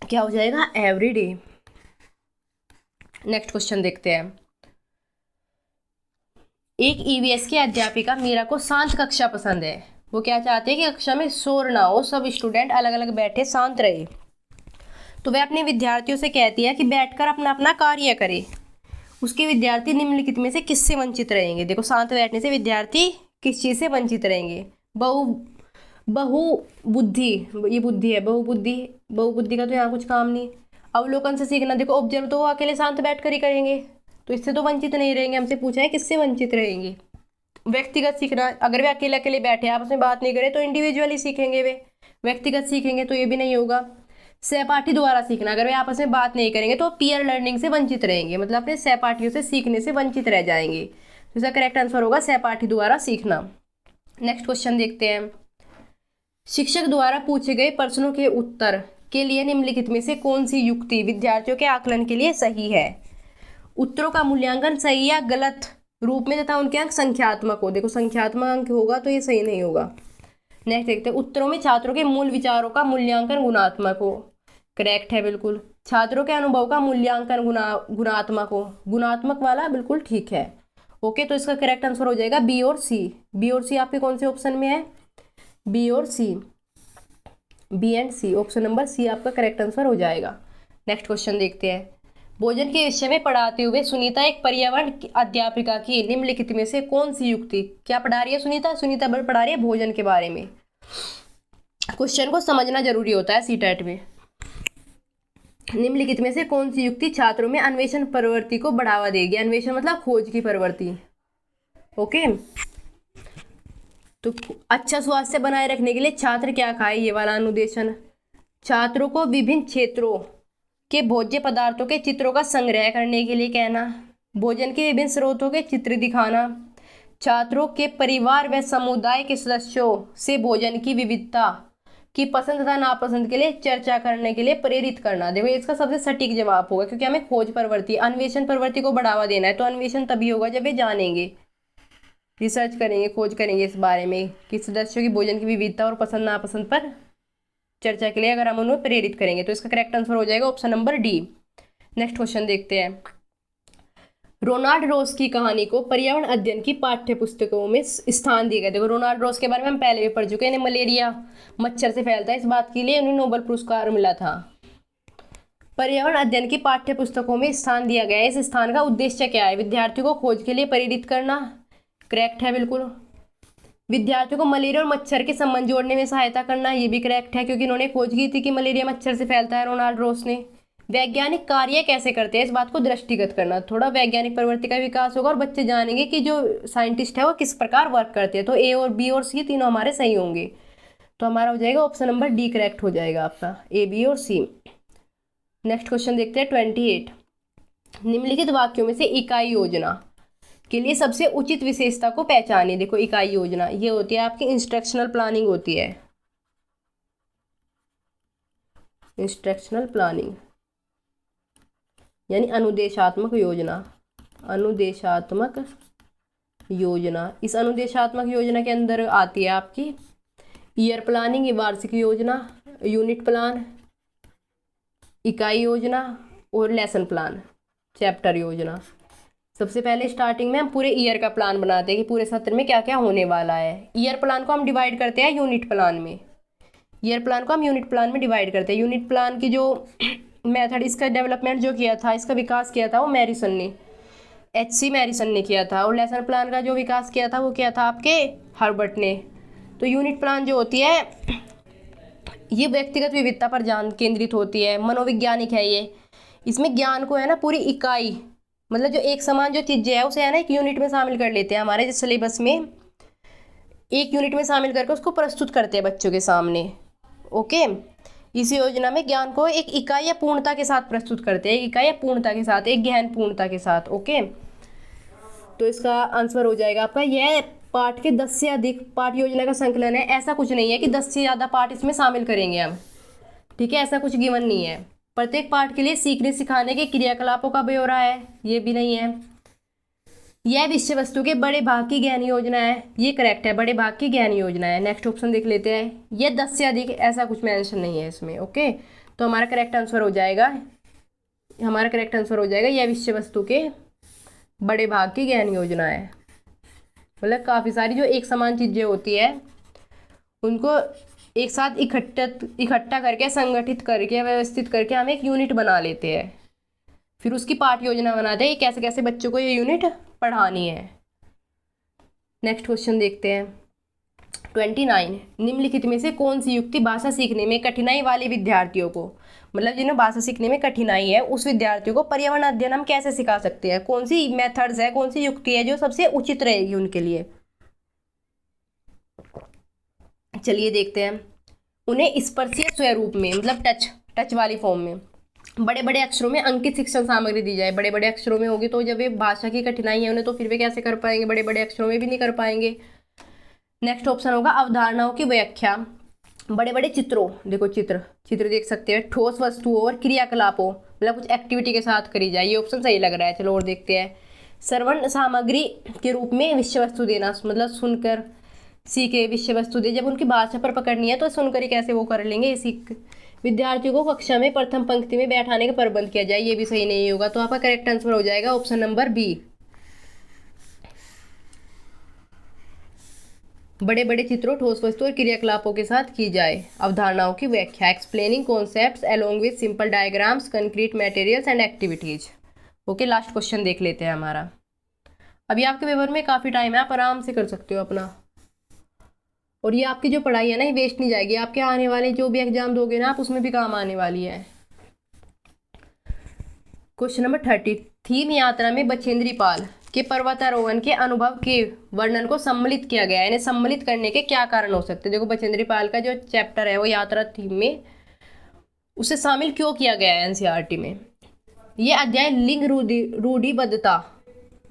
क्या हो जाएगा, एवरीडे। नेक्स्ट क्वेश्चन देखते हैं, एक ईवीएस की अध्यापिका मीरा को शांत कक्षा पसंद है। वो क्या चाहते हैं कि कक्षा में शोर ना हो, सब स्टूडेंट अलग अलग बैठे शांत रहे। तो वह अपने विद्यार्थियों से कहती है कि बैठकर अपना अपना कार्य करे। उसके विद्यार्थी निम्नलिखित में से किससे वंचित रहेंगे। देखो शांत बैठने से विद्यार्थी किस चीज़ से वंचित रहेंगे। बहुबुद्धि, ये बुद्धि है, बहुबुद्धि का तो यहाँ कुछ काम नहीं। अवलोकन से सीखना, देखो ऑब्जर्व तो वो अकेले शांत बैठ कर ही करेंगे, तो इससे तो वंचित नहीं रहेंगे। हमसे पूछा है किससे वंचित रहेंगे। व्यक्तिगत सीखना, अगर वे अकेले अकेले बैठे आपस में बात नहीं करें तो इंडिविजुअली सीखेंगे, वे व्यक्तिगत सीखेंगे, तो ये भी नहीं होगा। सहपाठी द्वारा सीखना, अगर वे आपस में बात नहीं करेंगे तो पीयर लर्निंग से वंचित रहेंगे, मतलब अपने सहपाठियों से सीखने से वंचित रह जाएंगे। तो इसका करेक्ट आंसर होगा सहपाठी द्वारा सीखना। नेक्स्ट क्वेश्चन देखते हैं। शिक्षक द्वारा पूछे गए प्रश्नों के उत्तर के लिए निम्नलिखित में से कौन सी युक्ति विद्यार्थियों के आकलन के लिए सही है। उत्तरों का मूल्यांकन सही या गलत रूप में तथा उनके अंक संख्यात्मक हो, देखो संख्यात्मक अंक होगा तो ये सही नहीं होगा। नेक्स्ट देखते हैं। उत्तरों में छात्रों के मूल विचारों का मूल्यांकन गुणात्मक हो, करेक्ट है बिल्कुल। छात्रों के अनुभव का मूल्यांकन गुणात्मक हो, गुणात्मक वाला बिल्कुल ठीक है। ओके, तो इसका करेक्ट आंसर हो जाएगा बी और सी। बी और सी आपके कौन से ऑप्शन में है? बी और C, B and C, option number C आपका करेक्ट आंसर हो जाएगा। नेक्स्ट क्वेश्चन देखते हैं। भोजन के विषय में पढ़ाते हुए सुनीता एक पर्यावरण अध्यापिका की निम्नलिखित में से कौन सी युक्ति, क्या पढ़ा रही है सुनीता? सुनीता पढ़ा रही है भोजन के बारे में। क्वेश्चन को समझना जरूरी होता है सीटेट में। निम्नलिखित में से कौन सी युक्ति छात्रों में अन्वेषण प्रवृत्ति को बढ़ावा देगी? अन्वेषण मतलब खोज की प्रवृत्ति। ओके, तो अच्छा स्वास्थ्य बनाए रखने के लिए छात्र क्या खाए, ये वाला अनुदेशन। छात्रों को विभिन्न क्षेत्रों के भोज्य पदार्थों के चित्रों का संग्रह करने के लिए कहना। भोजन के विभिन्न स्रोतों के चित्र दिखाना। छात्रों के परिवार व समुदाय के सदस्यों से भोजन की विविधता की पसंद तथा नापसंद के लिए चर्चा करने के लिए प्रेरित करना। देखो इसका सबसे सटीक जवाब होगा, क्योंकि हमें खोज प्रवृत्ति, अन्वेषण प्रवृत्ति को बढ़ावा देना है, तो अन्वेषण तभी होगा जब वे जानेंगे, रिसर्च करेंगे, खोज करेंगे इस बारे में कि सदस्यों की भोजन की विविधता और पसंद नापसंद पर चर्चा के लिए अगर हम उन्हें प्रेरित करेंगे, तो इसका करेक्ट आंसर हो जाएगा option number D. Next question देखते हैं। रोनाल्ड रोज की कहानी को पर्यावरण अध्ययन की पाठ्य पुस्तकों में स्थान दिया गया। देखो रोनाल्ड रोज के बारे में हम पहले भी पढ़ चुके हैं। मलेरिया मच्छर से फैलता है, इस बात के लिए उन्हें नोबेल पुरस्कार मिला था। पर्यावरण अध्ययन की पाठ्य पुस्तकों में स्थान दिया गया है। इस स्थान का उद्देश्य क्या है? विद्यार्थियों को खोज के लिए प्रेरित करना, करेक्ट है बिल्कुल। विद्यार्थियों को मलेरिया और मच्छर के संबंध जोड़ने में सहायता करना, ये भी करेक्ट है, क्योंकि इन्होंने खोज की थी कि मलेरिया मच्छर से फैलता है, रोनाल्ड रोज ने। वैज्ञानिक कार्य कैसे करते हैं, इस बात को दृष्टिगत करना, थोड़ा वैज्ञानिक प्रवृत्ति का विकास होगा और बच्चे जानेंगे कि जो साइंटिस्ट है वो किस प्रकार वर्क करते हैं। तो ए और बी और सी तीनों हमारे सही होंगे, तो हमारा हो जाएगा ऑप्शन नंबर डी करेक्ट हो जाएगा आपका, ए बी और सी। नेक्स्ट क्वेश्चन देखते हैं 28। निम्नलिखित वाक्यों में से इकाई योजना के लिए सबसे उचित विशेषता को पहचानिए। देखो इकाई योजना ये होती है आपकी इंस्ट्रक्शनल प्लानिंग होती है, इंस्ट्रक्शनल प्लानिंग यानी अनुदेशात्मक योजना, अनुदेशात्मक योजना। इस अनुदेशात्मक योजना के अंदर आती है आपकी ईयर प्लानिंग, वार्षिक योजना, यूनिट प्लान, इकाई योजना और लेसन प्लान, चैप्टर योजना। सबसे पहले स्टार्टिंग में हम पूरे ईयर का प्लान बनाते हैं कि पूरे सत्र में क्या क्या होने वाला है। ईयर प्लान को हम डिवाइड करते हैं यूनिट प्लान में, ईयर प्लान को हम यूनिट प्लान में डिवाइड करते हैं। यूनिट प्लान की जो मेथड, इसका डेवलपमेंट जो किया था, इसका विकास किया था वो मैरिसन ने, HC मैरिसन ने किया था। और लेसन प्लान का जो विकास किया था वो किया था आपके हर्बर्ट ने। तो यूनिट प्लान जो होती है ये व्यक्तिगत विविधता पर ध्यान केंद्रित होती है, मनोवैज्ञानिक है ये। इसमें ज्ञान को है ना पूरी इकाई, मतलब जो एक समान जो चीज़ें है उसे है ना एक यूनिट में शामिल कर लेते हैं। हमारे जिस सिलेबस में एक यूनिट में शामिल करके उसको प्रस्तुत करते हैं बच्चों के सामने। ओके, इस योजना में ज्ञान को एक इकाई या पूर्णता के साथ प्रस्तुत करते हैं, एक इकाई या पूर्णता के साथ, एक गहन पूर्णता के साथ। ओके, तो इसका आंसर हो जाएगा आपका यह पाठ के 10 से अधिक पाठ योजना का संकलन है। ऐसा कुछ नहीं है कि 10 से ज़्यादा पाठ इसमें शामिल करेंगे हम, ठीक है, ऐसा कुछ गिवन नहीं है। प्रत्येक पाठ के लिए सीखने सिखाने के क्रियाकलापों का ब्यौरा है, ये भी नहीं है। यह विषय वस्तु के बड़े भाग की गहन योजना है, ये करेक्ट है, बड़े भाग की गहन योजना है। नेक्स्ट ऑप्शन देख लेते हैं। यह 10 से अधिक, ऐसा कुछ मेंशन नहीं है इसमें। ओके, तो हमारा करेक्ट आंसर हो जाएगा, हमारा करेक्ट आंसर हो जाएगा यह विषय वस्तु के बड़े भाग की गहन योजना है। मतलब काफ़ी सारी जो एक समान चीज़ें होती है उनको एक साथ इकट्ठा करके, संगठित करके, व्यवस्थित करके हम एक यूनिट बना लेते हैं, फिर उसकी पाठ योजना बनाते हैं कैसे कैसे बच्चों को ये यूनिट पढ़ानी है। नेक्स्ट क्वेश्चन देखते हैं। 29, निम्नलिखित में से कौन सी युक्ति भाषा सीखने में कठिनाई वाले विद्यार्थियों को, मतलब जिन्हें भाषा सीखने में कठिनाई है उस विद्यार्थियों को पर्यावरण अध्ययन हम कैसे सिखा सकते हैं, कौन सी मेथड्स है, कौन सी युक्ति है जो सबसे उचित रहेगी उनके लिए। चलिए देखते हैं। उन्हें स्पर्शीय स्वरूप में, मतलब टच वाली फॉर्म में, बड़े बड़े अक्षरों में अंकित शिक्षण सामग्री दी जाए। बड़े बड़े अक्षरों में होगी तो जब ये भाषा की कठिनाई है उन्हें, तो फिर वे कैसे कर पाएंगे, बड़े बड़े अक्षरों में भी नहीं कर पाएंगे। नेक्स्ट ऑप्शन होगा अवधारणाओं की व्याख्या, बड़े बड़े चित्रों, देखो चित्र देख सकते हैं, ठोस वस्तुओं और क्रियाकलापों, मतलब कुछ एक्टिविटी के साथ करी जाए। ये ऑप्शन सही लग रहा है। चलो और देखते हैं। श्रवण सामग्री के रूप में विषय वस्तु देना, मतलब सुनकर सीखे विषय वस्तु दे। जब उनकी भाषा पर पकड़नी है तो सुनकर ही कैसे वो कर लेंगे, सीख। विद्यार्थियों को कक्षा में प्रथम पंक्ति में बैठाने का प्रबंध किया जाए। ये भी सही नहीं होगा, तो आपका करेक्ट आंसर हो जाएगा ऑप्शन नंबर बी। बड़े बड़े चित्रों, ठोस वस्तु और क्रियाकलापों के साथ की जाए। अवधारणाओं की व्याख्या, explaining concepts along with simple diagrams, concrete materials and activities. Okay, last question देख लेते हैं हमारा। अभी आपके पेपर में काफ़ी टाइम है, आप आराम से कर सकते हो अपना, और ये आपकी जो पढ़ाई है ना ये वेस्ट नहीं जाएगी। आपके आने वाले जो भी एग्जाम दोगे ना आप, उसमें भी काम आने वाली है। क्वेश्चन नंबर 30, थीम यात्रा में बछेंद्री पाल के पर्वतारोहण के अनुभव के वर्णन को सम्मिलित किया गया है। इन्हें सम्मिलित करने के क्या कारण हो सकते हैं। देखो बछेंद्री पाल का जो चैप्टर है वो यात्रा थीम में, उसे शामिल क्यों किया गया है एनसीईआरटी में। ये अध्याय लिंग रूढ़िबद्धता,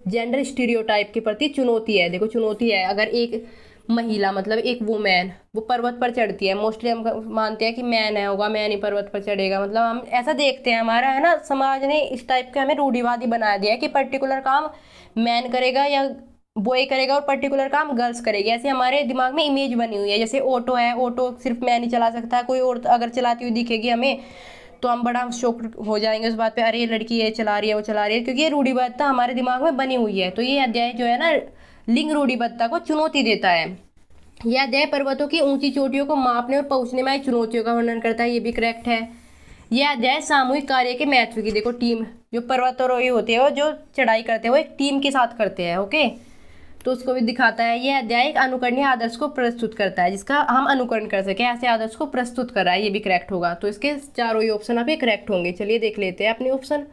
जेंडर स्टीरियोटाइप के प्रति चुनौती है। देखो चुनौती है, अगर एक महिला, मतलब एक वुमेन, वो पर्वत पर चढ़ती है, मोस्टली हम मानते हैं कि मैन है होगा, मैन ही पर्वत पर चढ़ेगा, मतलब हम ऐसा देखते हैं, हमारा है ना समाज ने इस टाइप के हमें रूढ़िवादी बना दिया है कि पर्टिकुलर काम मैन करेगा या बॉय करेगा और पर्टिकुलर काम गर्ल्स करेगी। ऐसे हमारे दिमाग में इमेज बनी हुई है। जैसे ऑटो है, ऑटो सिर्फ मैन ही चला सकता है, कोई और अगर चलाती हुई दिखेगी हमें तो हम बड़ा शौक हो जाएंगे उस बात पे, अरे ये लड़की ये चला रही है वो चला रही है, क्योंकि ये रूढ़िबद्धता हमारे दिमाग में बनी हुई है। तो ये अध्याय जो है ना लिंग रूढ़िबद्धता को चुनौती देता है। यह अध्याय पर्वतों की ऊंची चोटियों को मापने और पहुंचने में आई चुनौतियों का वर्णन करता है। ये भी करेक्ट है। यह अध्याय सामूहिक कार्य के महत्व की, देखो टीम, जो पर्वतारोही होते हैं वो जो चढ़ाई करते हैं वो एक टीम के साथ करते हैं। ओके, तो उसको भी दिखाता है। यह अध्याय एक अनुकरणीय आदर्श को प्रस्तुत करता है, जिसका हम अनुकरण कर सकें, ऐसे आदर्श को प्रस्तुत कर रहा है। ये भी करेक्ट होगा। तो इसके चारों ही ऑप्शन आप करेक्ट होंगे। चलिए देख लेते हैं अपने option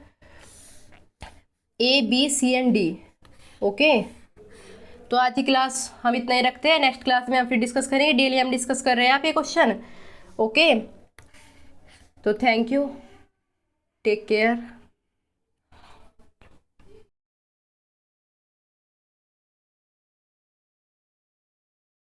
A, B, C and D. Okay, तो आज की क्लास हम इतना ही रखते हैं। नेक्स्ट क्लास में हम फिर डिस्कस करेंगे। डेली हम डिस्कस कर रहे हैं आप ये क्वेश्चन। ओके, तो थैंक यू, टेक केयर।